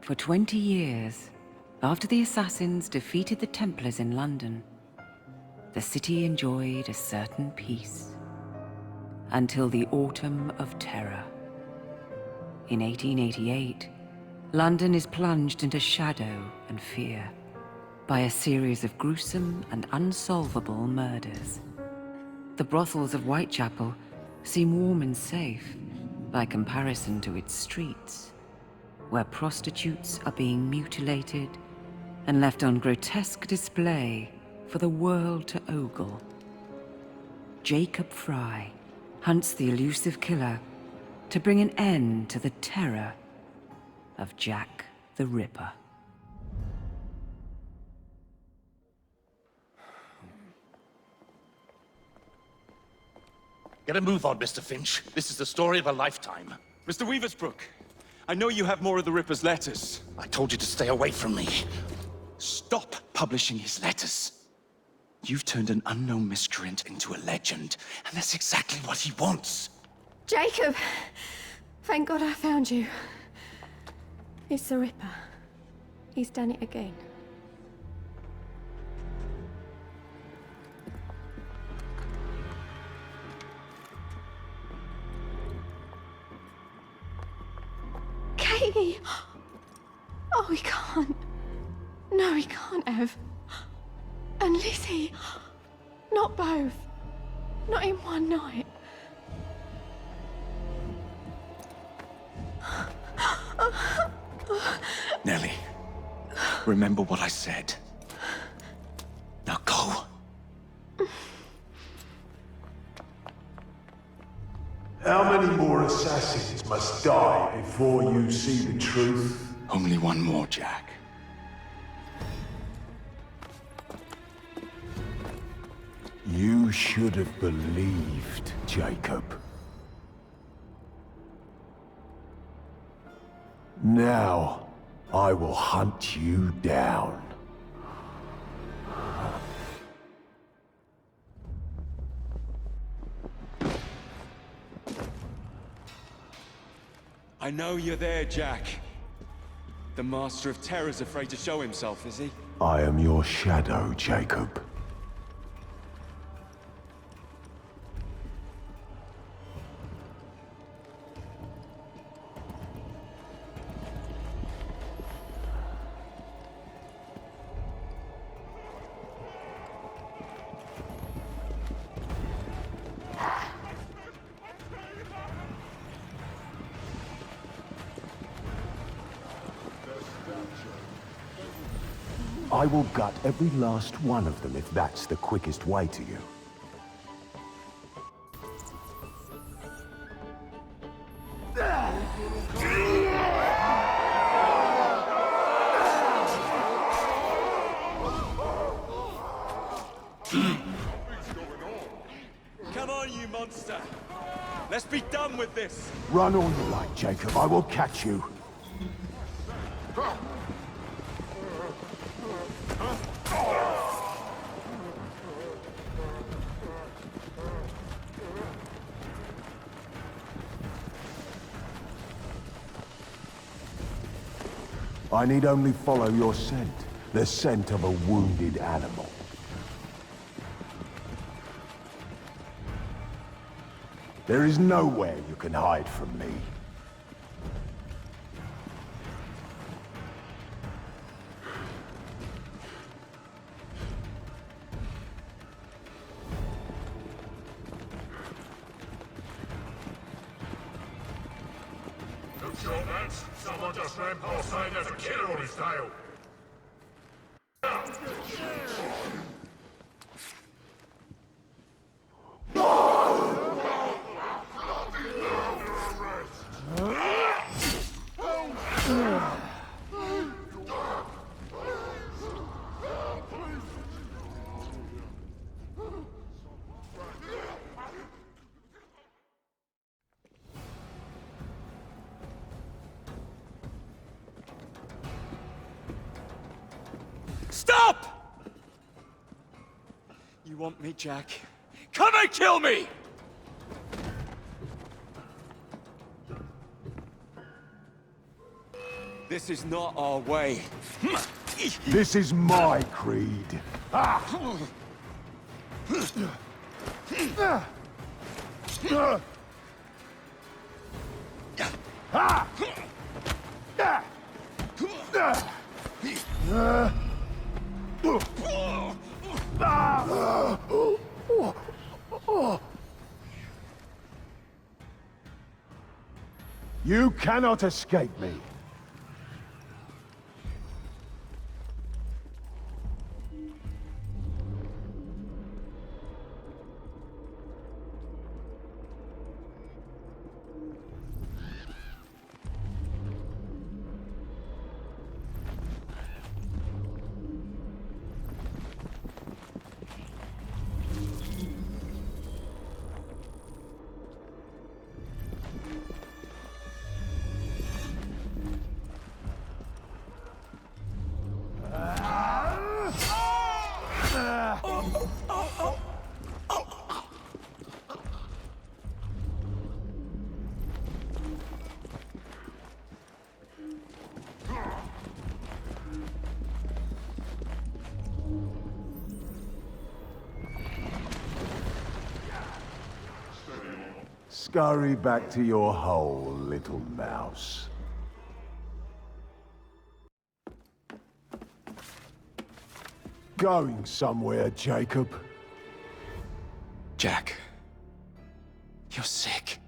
For 20 years, after the assassins defeated the Templars in London, the city enjoyed a certain peace. Until the Autumn of Terror. In 1888, London is plunged into shadow and fear by a series of gruesome and unsolvable murders. The brothels of Whitechapel seem warm and safe by comparison to its streets, where prostitutes are being mutilated and left on grotesque display for the world to ogle. Jacob Frye hunts the elusive killer to bring an end to the terror of Jack the Ripper. Get a move on, Mr. Finch. This is the story of a lifetime. Mr. Weaversbrook, I know you have more of the Ripper's letters. I told you to stay away from me. Stop publishing his letters. You've turned an unknown miscreant into a legend, and that's exactly what he wants. Jacob! Thank God I found you. It's the Ripper. He's done it again. Katie! Oh, he can't. No, he can't have. And Lizzie. Not both. Not in one night. Nellie, remember what I said. Now go. How many more assassins must die before you see the truth? Only one more, Jack. You should have believed, Jacob. Now, I will hunt you down. I know you're there, Jack. The Master of Terror's afraid to show himself, is he? I am your shadow, Jacob. I will gut every last one of them if that's the quickest way to you. Come on, you monster! Let's be done with this! Run all you like, Jacob. I will catch you. I need only follow your scent. The scent of a wounded animal. There is nowhere you can hide from me. Look, your mans. Someone just ran past saying there's a killer on his tail. Stop! You want me, Jack? Come and kill me! This is not our way. This is my creed. You cannot escape me. Scurry back to your hole, little mouse. Going somewhere, Jacob? Jack, you're sick.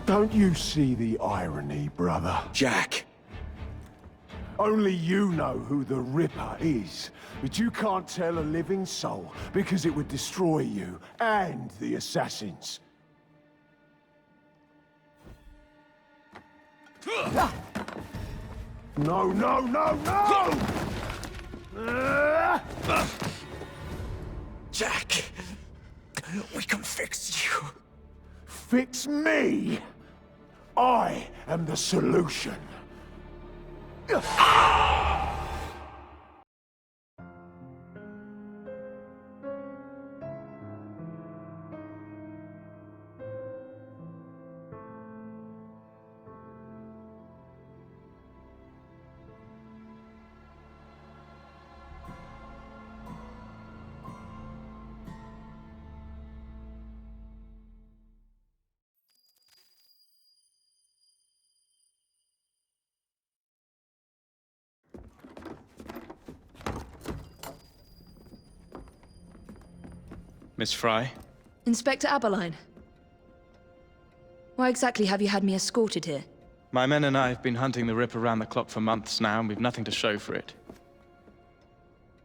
Don't you see the irony, brother? Jack! Only you know who the Ripper is, but you can't tell a living soul because it would destroy you and the assassins. No, no, no, no! Jack! We can fix you. Fix me? I am the solution. Miss Fry? Inspector Aberline. Why exactly have you had me escorted here? My men and I have been hunting the Ripper around the clock for months now, and we've nothing to show for it.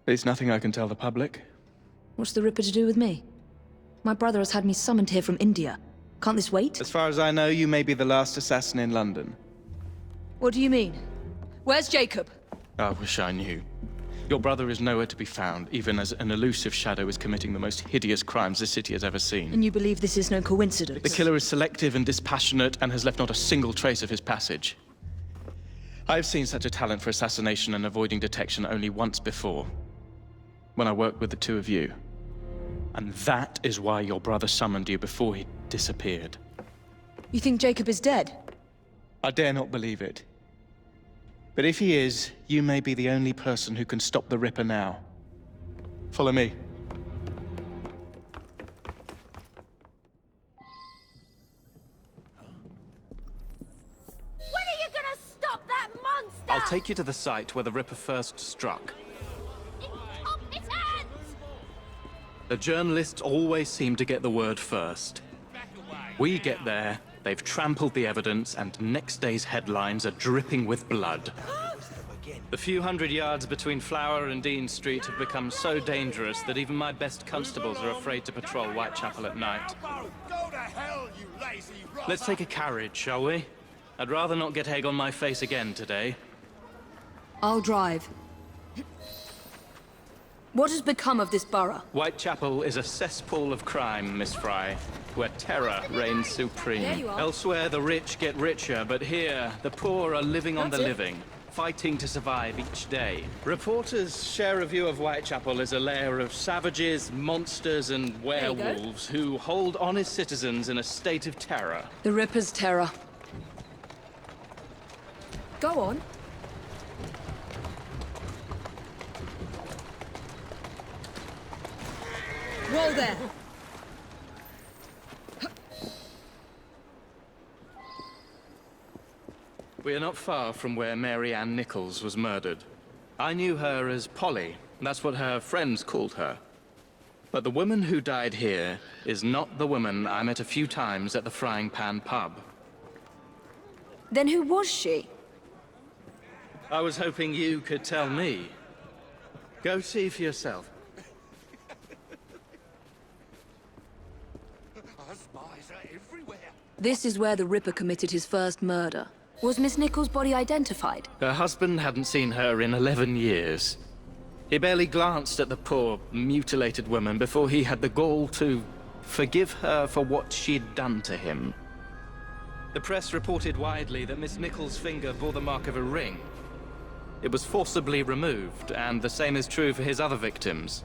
There's nothing I can tell the public. What's the Ripper to do with me? My brother has had me summoned here from India. Can't this wait? As far as I know, you may be the last assassin in London. What do you mean? Where's Jacob? I wish I knew. Your brother is nowhere to be found, even as an elusive shadow is committing the most hideous crimes this city has ever seen. And you believe this is no coincidence? The killer is selective and dispassionate and has left not a single trace of his passage. I've seen such a talent for assassination and avoiding detection only once before, when I worked with the two of you. And that is why your brother summoned you before he disappeared. You think Jacob is dead? I dare not believe it. But if he is, you may be the only person who can stop the Ripper now. Follow me. When are you gonna stop that monster? I'll take you to the site where the Ripper first struck. Incompetent! The journalists always seem to get the word first. We get there, they've trampled the evidence, and next day's headlines are dripping with blood. The few hundred yards between Flower and Dean Street have become so dangerous that even my best constables are afraid to patrol Whitechapel at night. Go to hell, you lazy rotter! Let's take a carriage, shall we? I'd rather not get egg on my face again today. I'll drive. What has become of this borough? Whitechapel is a cesspool of crime, Miss Fry, where terror reigns supreme. There you are. Elsewhere, the rich get richer, but here, the poor are living on the That's it. living, fighting to survive each day. Reporters share a view of Whitechapel as a lair of savages, monsters, and you go. werewolves who hold honest citizens in a state of terror. The Ripper's terror. Go on. Whoa there! We are not far from where Mary Ann Nichols was murdered. I knew her as Polly. That's what her friends called her. But the woman who died here is not the woman I met a few times at the Frying Pan pub. Then who was she? I was hoping you could tell me. Go see for yourself. Spies are everywhere. This is where the Ripper committed his first murder. Was Miss Nichols' body identified? Her husband hadn't seen her in 11 years. He barely glanced at the poor, mutilated woman before he had the gall to forgive her for what she'd done to him. The press reported widely that Miss Nichols' finger bore the mark of a ring. It was forcibly removed, and the same is true for his other victims.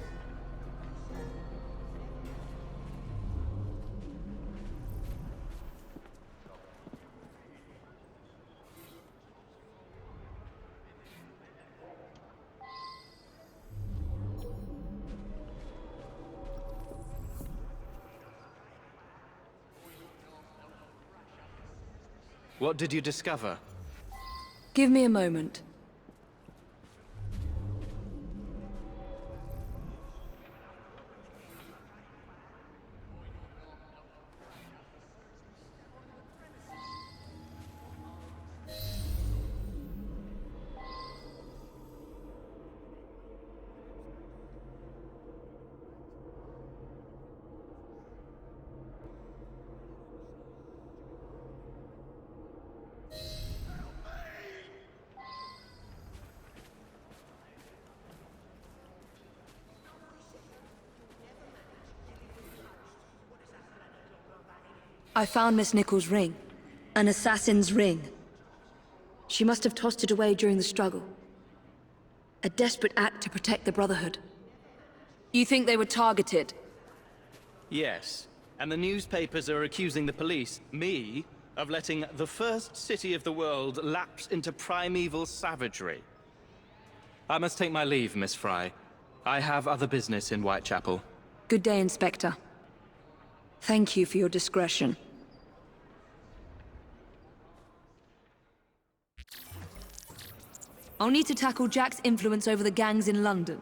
What did you discover? Give me a moment. I found Miss Nichols' ring. An assassin's ring. She must have tossed it away during the struggle. A desperate act to protect the Brotherhood. You think they were targeted? Yes, and the newspapers are accusing the police, me, of letting the first city of the world lapse into primeval savagery. I must take my leave, Miss Fry. I have other business in Whitechapel. Good day, Inspector. Thank you for your discretion. I'll need to tackle Jack's influence over the gangs in London.